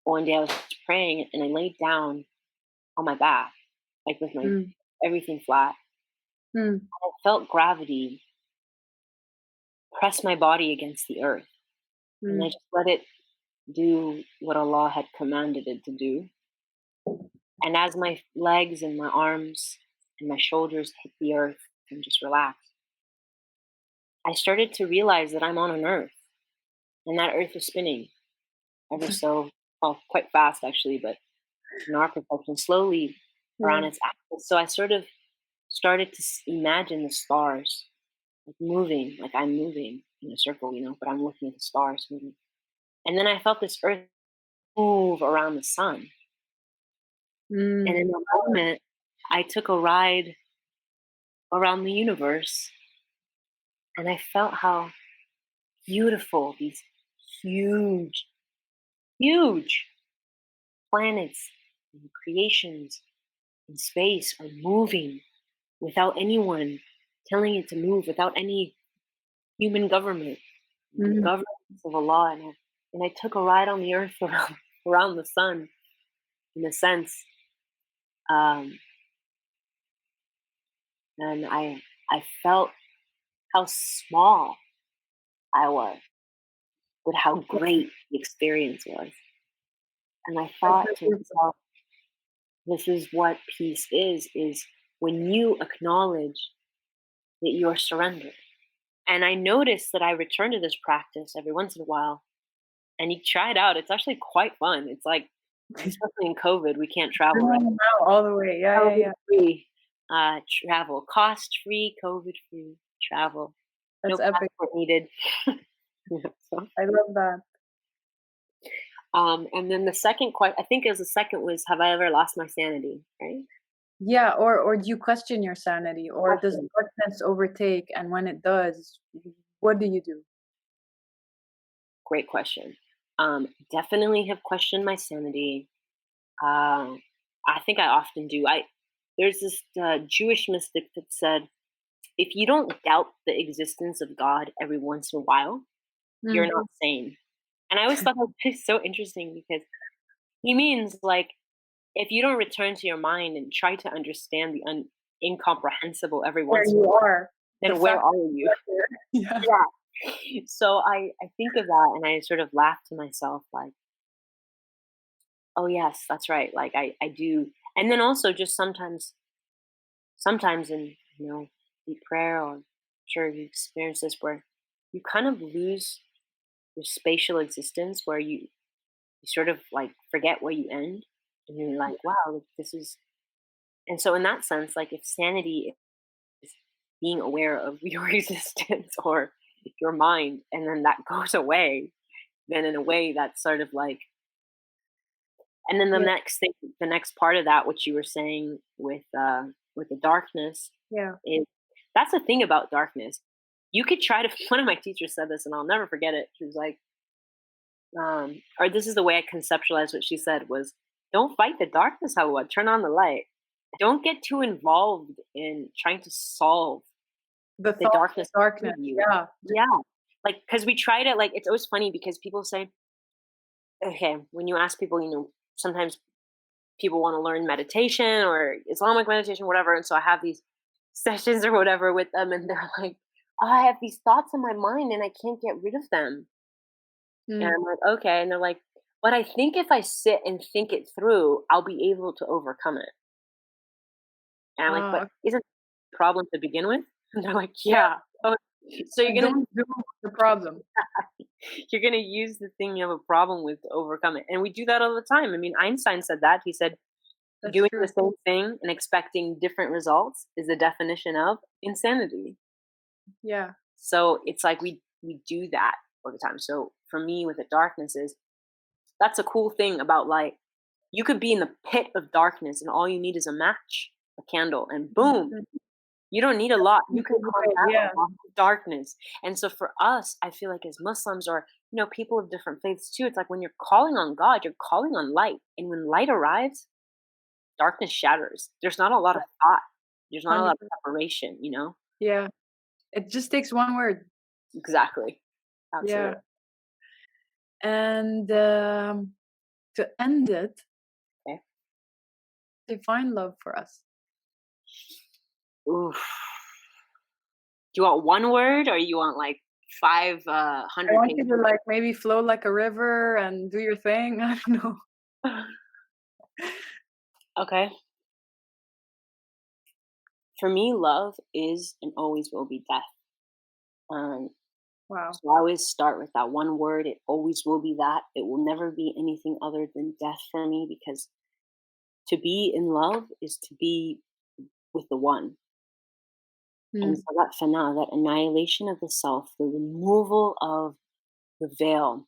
B: one day I was praying and I laid down on my back, like with my
A: Mm,
B: everything flat.
A: mm,
B: I felt gravity press my body against the earth. And I
A: mm,
B: just let it do what Allah had commanded it to do. And as my legs and my arms and my shoulders hit the earth and just relaxed, I started to realize that I'm on an earth and that earth is spinning ever so, well, quite fast actually, but in our perception, slowly around
A: yeah.
B: its axis. So I sort of started to imagine the stars like moving, like I'm moving in a circle, but I'm looking at the stars moving. And then I felt this earth move around the sun. And in
A: Mm,
B: a moment, I took a ride around the universe and I felt how beautiful these huge, huge planets and creations in space are moving without anyone telling it to move, without any human government, the
A: Mm.
B: governance of Allah. And I took a ride on the earth around the sun, in a sense. Um, and I felt how small I was, but how great the experience was. And I
A: That's
B: thought
A: so
B: to
A: beautiful.
B: myself, this is what peace is when you acknowledge that you're surrendered. And I noticed that I return to this practice every once in a while, and you try it out. It's actually quite fun. It's like, especially in COVID, we can't travel, right?
A: Bringing them out all the way. Yeah, yeah,
B: COVID
A: yeah.
B: free travel, cost free, COVID free travel, no
A: That's epic.
B: passport needed. Yeah, so,
A: I love that.
B: and then the second question, I think it was the second, was, have I ever lost my sanity? Right?
A: Yeah, or do you question your sanity, or does
B: Question.
A: darkness overtake? And when it does, what do you do?
B: Great question. Definitely have questioned my sanity. Um, I think I often do. There's this Jewish mystic that said, if you don't doubt the existence of God every once in a while, you're
A: Mm.
B: not sane. And I always thought that was so interesting, because he means, like, if you don't return to your mind and try to understand the incomprehensible every
A: Where
B: once in a
A: you
B: while,
A: are, the
B: then where
A: fact
B: are
A: that
B: you?
A: you are there. Yeah.
B: Yeah. So I think of that, and I sort of laugh to myself, like, oh yes, that's right. Like I do. And then also just sometimes in, deep prayer, or sure you experience this, where you kind of lose your spatial existence, where you sort of like forget where you end, and you're like, wow, like, this is. And so in that sense, like, if sanity is being aware of your existence or your mind, and then that goes away, then in a way that's sort of like. And then the
A: Yeah,
B: next thing, the next part of that, which you were saying with the darkness,
A: yeah.
B: is, that's the thing about darkness. You could try to. One of my teachers said this, and I'll never forget it. She was like, or this is the way I conceptualized what she said, was, "Don't fight the darkness, Helwa. Turn on the light. Don't get too involved in trying to solve
A: The
B: the
A: thought of
B: darkness
A: darkness.
B: in you."
A: Yeah.
B: Yeah, like, because we try to, like, it's always funny because people say, okay, when you ask people, sometimes people want to learn meditation or Islamic meditation, whatever. And so I have these sessions or whatever with them, and they're like, "Oh, I have these thoughts in my mind and I can't get rid of them." And
A: Mm.
B: I'm like, okay. And they're like, "But I think if I sit and think it through, I'll be able to overcome it." And I'm like, "But
A: Uh,
B: isn't the problem to begin with?" And they're like,
A: yeah.
B: "Yeah." Oh, so
A: Like, don't do the problem.
B: you're gonna use the thing you have a problem with to overcome it. And we do that all the time. I mean, Einstein said that. He said,
A: That's
B: doing the
A: true.
B: same thing and expecting different results is the definition of insanity.
A: Yeah.
B: So it's like we do that all the time. So for me, with the darkness, is, that's a cool thing about light. You could be in the pit of darkness, and all you need is a match, a candle, and boom.
A: Mhm.
B: You don't need a lot. You
A: Keep
B: can
A: it away.
B: combat a
A: Yeah.
B: lot of darkness. And so for us, I feel like, as Muslims, or people of different faiths too, it's like, when you're calling on God, you're calling on light. And when light arrives, darkness shatters. There's not a lot of thought. There's not a lot of
A: 100%.
B: preparation.
A: Yeah. It just takes one word.
B: Exactly.
A: Yeah.
B: Absolutely.
A: And to end it,
B: Okay.
A: define love for us.
B: Oof. Do you want one word, or you want like
A: I
B: 500
A: want you
B: pages?
A: to, like, maybe flow like a river and do your thing. I don't know.
B: Okay. For me, love is and always will be death. Um,
A: Wow.
B: so I always start with that one word. It always will be that. It will never be anything other than death for me, because to be in love is to be with the one. And so
A: Mm.
B: that fana, that annihilation of the self, the removal of the veil,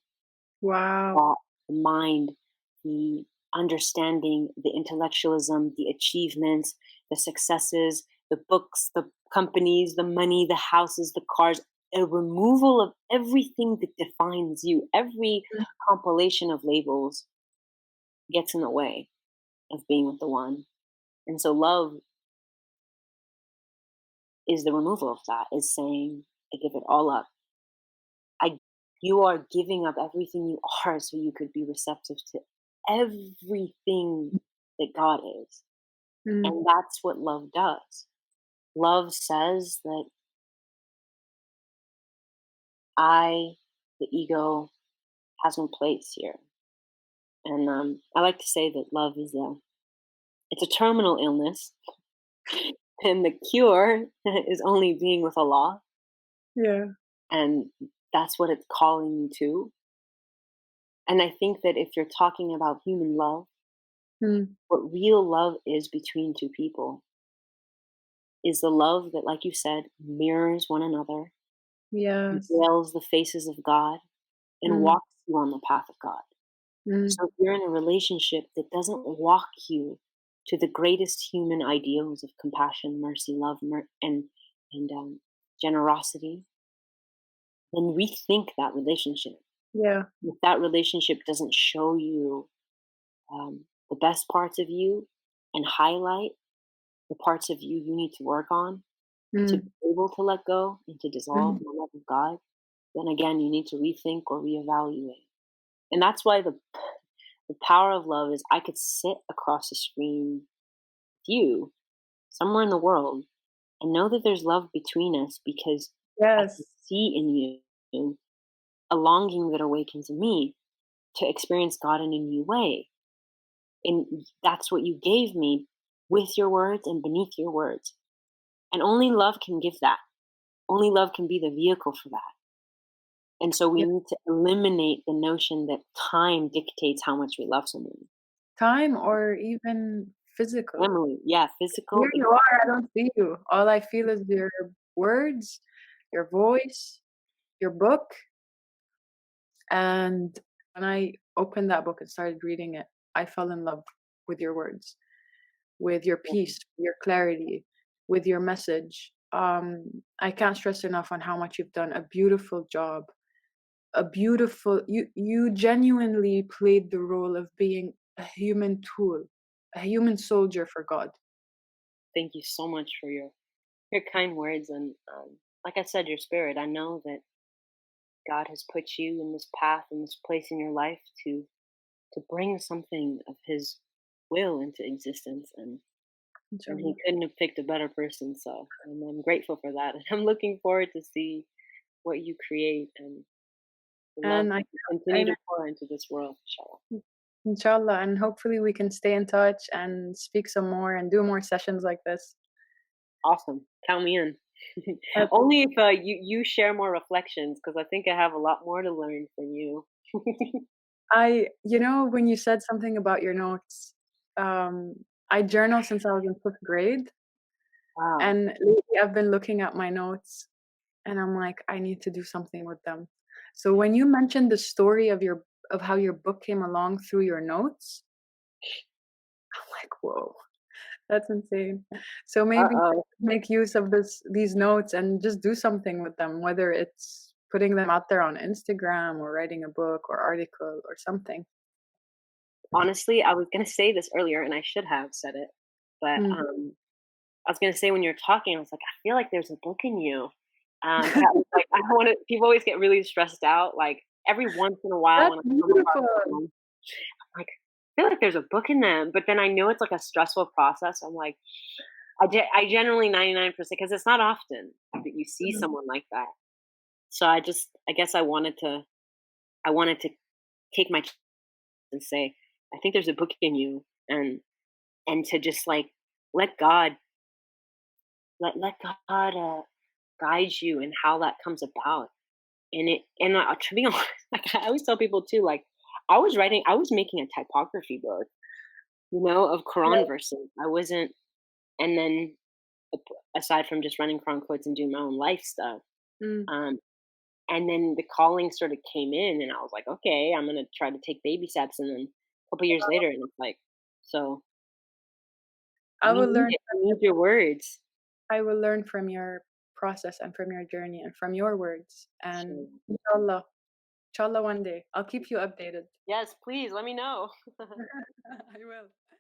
A: Wow.
B: thought, the mind, the understanding, the intellectualism, the achievements, the successes, the books, the companies, the money, the houses, the cars, a removal of everything that defines you. Every
A: Mm.
B: compilation of labels gets in the way of being with the one. And so love is the removal of that, is saying, I give it all up. I You are giving up everything you are so you could be receptive to everything that God is.
A: Mm.
B: And that's what love does. Love says that I, the ego, has no place here. And I like to say that love is it's a terminal illness, and the cure is only being with Allah,
A: Yeah.
B: and that's what it's calling you to. And I think that if you're talking about human love,
A: Mm.
B: what real love is between two people is the love that, like you said, mirrors one another,
A: Yes.
B: veils the faces of God, and
A: Mm.
B: walks you on the path of God.
A: Mm.
B: So if you're in a relationship that doesn't walk you to the greatest human ideals of compassion, mercy, love, and generosity, then rethink that relationship.
A: Yeah.
B: If that relationship doesn't show you the best parts of you and highlight the parts of you you need to work on to
A: Mm.
B: be able to let go and to dissolve
A: Mhm.
B: in the love of God, then again, you need to rethink or reevaluate. And that's why the power of love is I could sit across the screen with you somewhere in the world and know that there's love between us because I can
A: Yes.
B: see in you a longing that awakens in me to experience God in a new way. And that's what you gave me with your words and beneath your words. And only love can give that. Only love can be the vehicle for that. And so we
A: Yeah.
B: need to eliminate the notion that time dictates how much we love someone.
A: Time or even physical.
B: Family, yeah, physical,
A: Here you are, I don't see you. All I feel is your words, your voice, your book, and when I opened that book and started reading it, I fell in love with your words, with your peace, your clarity, with your message. I can't stress enough on how much you've done a beautiful job. A beautiful you genuinely played the role of being a human tool, a human soldier for God.
B: thank you so much for your kind words and like I said, your spirit. I know that God has put you in this path in this place in your life to bring something of His will into existence, and He
A: Inshallah.
B: couldn't have picked a better person. So I'm grateful for that, and I'm looking forward to see what you create and the love
A: And
B: that you continue
A: and
B: to pour into this world. Inshallah.
A: inshallah, and hopefully we can stay in touch and speak some more and do more sessions like this.
B: Awesome, count me in.
A: Okay.
B: Only if you share more reflections, because I think I have a lot more to learn from you.
A: When you said something about your notes, um, I journal since I was in 5th grade,
B: Wow.
A: and lately I've been looking at my notes and I'm like, I need to do something with them. So when you mentioned the story of how your book came along through your notes, I'm like, whoa, that's insane. So maybe I
B: Uh-oh.
A: should make use of these notes and just do something with them, whether it's putting them out there on Instagram or writing a book or article or something.
B: Honestly, I was gonna say this earlier, and I should have said it, but,
A: Mm.
B: I was gonna say when you're talking, I was like, "I feel like there's a book in you." But I was like, I don't wanna people always get really stressed out, like, every once in a while
A: That's
B: when I come across
A: beautiful.
B: someone, I'm like, "I feel like there's a book in them," but then I know it's, like, a stressful process. I'm like, I generally 99% because it's not often that you see
A: Mhm.
B: someone like that. So I guess I wanted to take my chance and say, "I think there's a book in you," and to just, like, let God let God, guide you in how that comes about. And to be honest, like, I always tell people too, like, I was making a typography book, of
A: Yeah.
B: Quran verses. I wasn't and then aside from just running Quran quotes and doing my own life stuff,
A: Mm.
B: um, and then the calling sort of came in, and I was like, "Okay, I'm gonna try to take baby steps," and then a couple years later, and it's like, so
A: I will learn
B: we need your words.
A: I will learn from your process and from your journey and from your words. And
B: So,
A: inshallah one day. I'll keep you updated.
B: yes, please let me know.
A: I will.